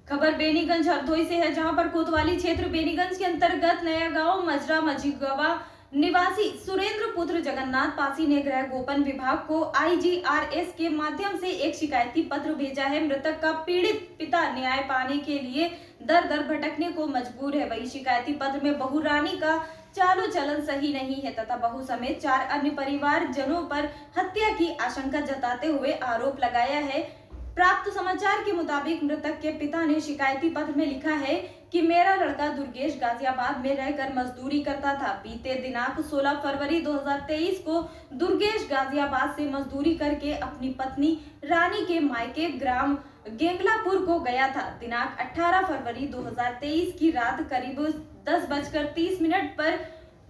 खबर बेनीगंज हरदोई से है, जहां पर कोतवाली क्षेत्र बेनीगंज के अंतर्गत नया गांव मजरा मझीगवा निवासी सुरेंद्र पुत्र जगन्नाथ पासी ने गृह गोपन विभाग को IGRS के माध्यम से एक शिकायती पत्र भेजा है। मृतक का पीड़ित पिता न्याय पाने के लिए दर दर भटकने को मजबूर है। वही शिकायती पत्र में बहू रानी का चालो चलन सही नहीं है तथा बहू समेत 4 अन्य परिवार जनों पर हत्या की आशंका जताते हुए आरोप लगाया है। प्राप्त समाचार के मुताबिक मृतक के पिता ने शिकायती पत्र में लिखा है कि मेरा लड़का दुर्गेश गाजियाबाद में रहकर मजदूरी करता था। बीते दिनांक 16 फरवरी 2023 को दुर्गेश गाजियाबाद से मजदूरी करके अपनी पत्नी रानी के मायके ग्राम गेंगलापुर को गया था। दिनांक 18 फरवरी 2023 की रात करीब 10:30 पर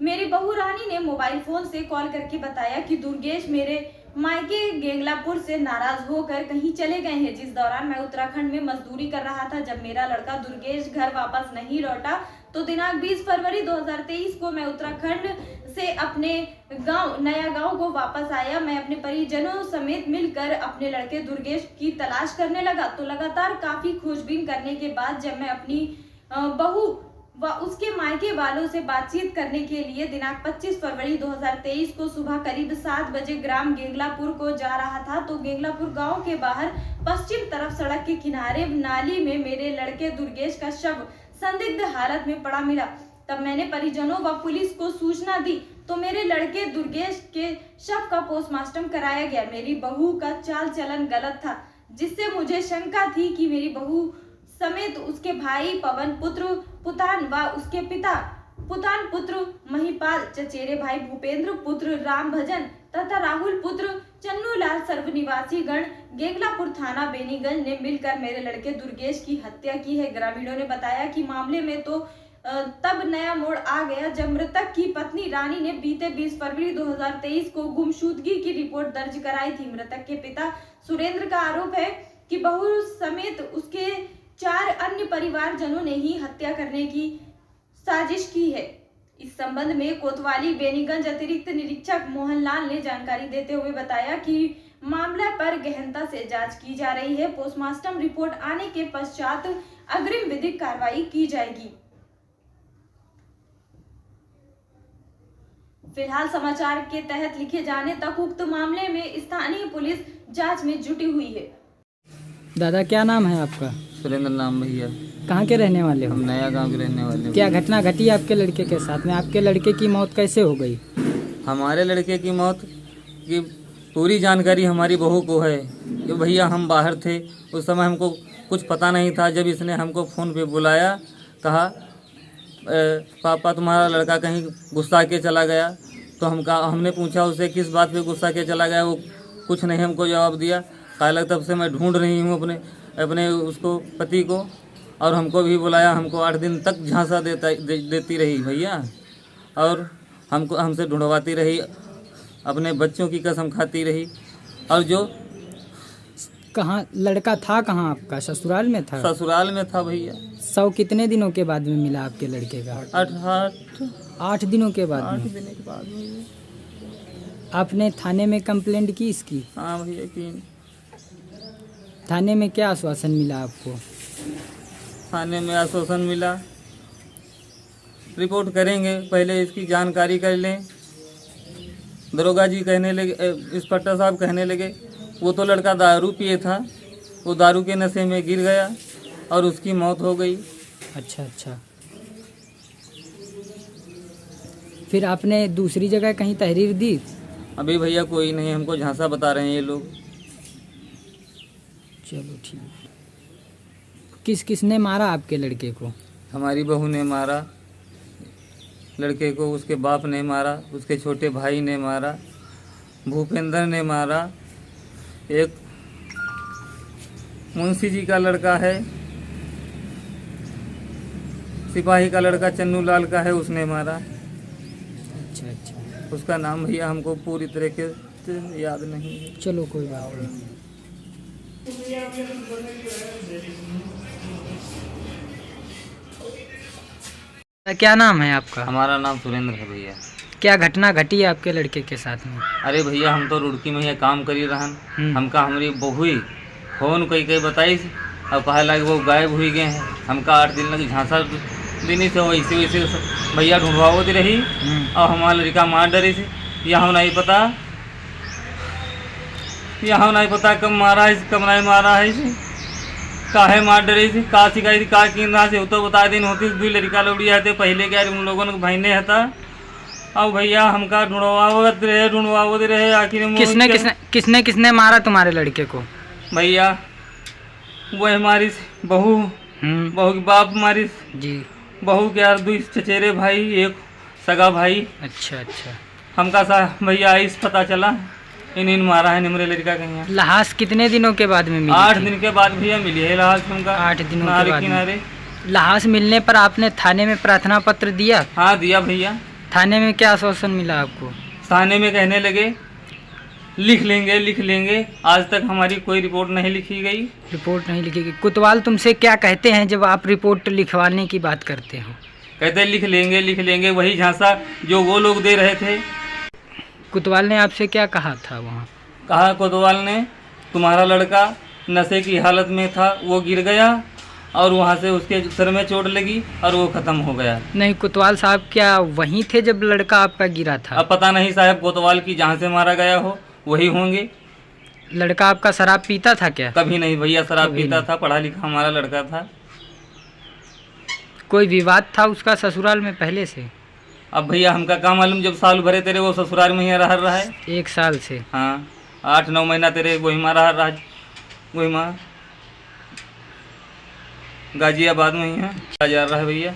मेरी बहू रानी ने मोबाइल फोन से कॉल करके बताया कि दुर्गेश मेरे मायके गेंगलापुर से नाराज होकर कहीं चले गए हैं। जिस दौरान मैं उत्तराखंड में मजदूरी कर रहा था, जब मेरा लड़का दुर्गेश घर वापस नहीं लौटा तो दिनांक 20 फरवरी 2023 को मैं उत्तराखंड से अपने गांव नया गांव को वापस आया। मैं अपने परिजनों समेत मिलकर अपने लड़के दुर्गेश की तलाश करने लगा। तो लगातार काफी खोजबीन करने के बाद जब मैं अपनी बहू व उसके मायके वालों से बातचीत करने के लिए दिनांक 25 फरवरी 2023 को सुबह करीब 7 बजे ग्राम गेंगलापुर को जा रहा था तो गेंगलापुर गांव के बाहर पश्चिम तरफ सड़क के किनारे नाली में मेरे लड़के दुर्गेश का शव संदिग्ध हालत में पड़ा मिला। तब मैंने परिजनों व पुलिस को सूचना दी तो मेरे लड़के दुर्गेश के शव का पोस्टमार्टम कराया गया। मेरी बहू का चाल चलन गलत था, जिससे मुझे शंका थी कि मेरी बहू समेत उसके भाई पवन पुत्र पुतान व उसके पिता पुतान पुत्र महिपाल, चचेरे भाई भूपेंद्र पुत्र राम भजन तथा राहुल पुत्र चन्नूलाल सर्वनिवासी गण गेंगलापुर थाना बेनीगंज ने मिलकर मेरे लड़के दुर्गेश की हत्या की है। ग्रामीणों ने बताया कि मामले में तो तब नया मोड़ आ गया जब मृतक की पत्नी रानी ने बीते 20 फरवरी 2023 को गुमशुदगी की रिपोर्ट दर्ज कराई थी। मृतक के पिता सुरेंद्र का आरोप है कि बहू समेत उसके 4 अन्य परिवारजनों ने ही हत्या करने की साजिश की है। इस संबंध में कोतवाली बेनीगंज अतिरिक्त निरीक्षक मोहनलाल ने जानकारी देते हुए बताया कि मामला पर गहनता से जांच की जा रही है। पोस्टमार्टम रिपोर्ट आने के पश्चात अग्रिम विधिक कार्रवाई की जाएगी। फिलहाल समाचार के तहत लिखे जाने तक उक्त मामले में स्थानीय पुलिस जांच में जुटी हुई है। दादा क्या नाम है आपका? सुरेंद्र नाम भैया। कहाँ के रहने वाले हो? हम नया गांव के रहने वाले। क्या घटना घटी आपके लड़के के साथ में? आपके लड़के की मौत कैसे हो गई? हमारे लड़के की मौत की पूरी जानकारी हमारी बहू को है कि भैया हम बाहर थे, उस समय हमको कुछ पता नहीं था। जब इसने हमको फ़ोन पे बुलाया, कहा पापा तुम्हारा लड़का कहीं गुस्सा के चला गया, तो हमने पूछा उससे किस बात पे गुस्सा के चला गया। वो कुछ नहीं हमको जवाब दिया। कालक तब से मैं ढूंढ रही हूँ अपने उसको पति को, और हमको भी बुलाया। हमको 8 दिन तक झांसा देती रही भैया, और हमसे ढूंढवाती रही, अपने बच्चों की कसम खाती रही। और जो कहाँ लड़का था? कहाँ आपका? ससुराल में था? ससुराल में था भैया। शव कितने दिनों के बाद में मिला आपके लड़के का? 8 दिनों के बाद 8 में। दिन के बाद भैया। आपने थाने में कंप्लेंट की इसकी? हाँ भैया की। थाने में क्या आश्वासन मिला आपको? थाने में आश्वासन मिला रिपोर्ट करेंगे, पहले इसकी जानकारी कर लें। दरोगा जी कहने लगे, इंस्पेक्टर साहब कहने लगे वो तो लड़का दारू पिए था, वो दारू के नशे में गिर गया और उसकी मौत हो गई। अच्छा। फिर आपने दूसरी जगह कहीं तहरीर दी? अभी भैया कोई नहीं, हमको झांसा बता रहे हैं ये लोग। चलो ठीक। किसने मारा आपके लड़के को? हमारी बहू ने मारा लड़के को, उसके बाप ने मारा, उसके छोटे भाई ने मारा, भूपेंद्र ने मारा, एक मुंशी जी का लड़का है, सिपाही का लड़का चन्नूलाल का है, उसने मारा। अच्छा। उसका नाम भैया हमको पूरी तरीके से याद नहीं है। चलो कोई बात नहीं। क्या नाम है आपका? हमारा नाम सुरेंद्र है भैया। क्या घटना घटी है आपके लड़के के साथ में? अरे भैया हम तो रुड़की में यहाँ काम करी रहन, हम्म। हमका हमारी बहू फोन कई बताई और कहा लगे वो गायब हुई गए हैं। हमका 8 दिन लगे झांसा देनी से वैसे वैसे भैया ढूंढवाती रही और हमारा लड़का मार डरी से। यहाँ नहीं पता कब मारा है कब नहीं मारा है इसे, काहे मार डरी से, का सिखाई थी, का कीन से तो बता दिन होती। 2 लड़का लौड़िया थे पहले क्या उन लोगों ने भाईने था। अब भैया हमका ढूंढवावत रहे आखिर में किसने मारा तुम्हारे लड़के को? भैया वो हमारी बहू की बाप मारी जी। बहू के यार 2 चचेरे भाई, एक सगा भाई। अच्छा। हमका सा भैया इस पता चला इन मारा है निमरे लड़का कहीं। लाश कितने दिनों के बाद में मिली? 8 दिन के बाद भैया मिली है लाश हमका। 8 दिनों के बाद किनारे। लाश मिलने पर आपने थाने में प्रार्थना पत्र दिया? हाँ दिया भैया। थाने में क्या आश्वासन मिला आपको? थाने में कहने लगे लिख लेंगे। आज तक हमारी कोई रिपोर्ट नहीं लिखी गई। रिपोर्ट नहीं लिखी गई। कोतवाल तुमसे क्या कहते हैं जब आप रिपोर्ट लिखवाने की बात करते हो? कहते लिख लेंगे वही झांसा जो वो लोग दे रहे थे। कोतवाल ने आपसे क्या कहा था वहाँ? कहा कोतवाल ने तुम्हारा लड़का नशे की हालत में था, वो गिर गया और वहाँ से उसके सर में चोट लगी और वो ख़त्म हो गया। नहीं, कोतवाल साहब क्या वहीं थे जब लड़का आपका गिरा था? अब पता नहीं साहब, कोतवाल की जहाँ से मारा गया हो वही होंगे। लड़का आपका शराब पीता था क्या? कभी नहीं भैया, शराब पीता था, पढ़ा लिखा हमारा लड़का था। कोई विवाद था उसका ससुराल में पहले से? अब भैया हमका क्या मालूम, जब साल भरे तेरे वो ससुराल में ही रह रहा है। 1 साल से? हाँ, 8-9 महीना तेरे वही माँ रहा वही माँ गाजियाबाद में ही है जा रहा है भैया।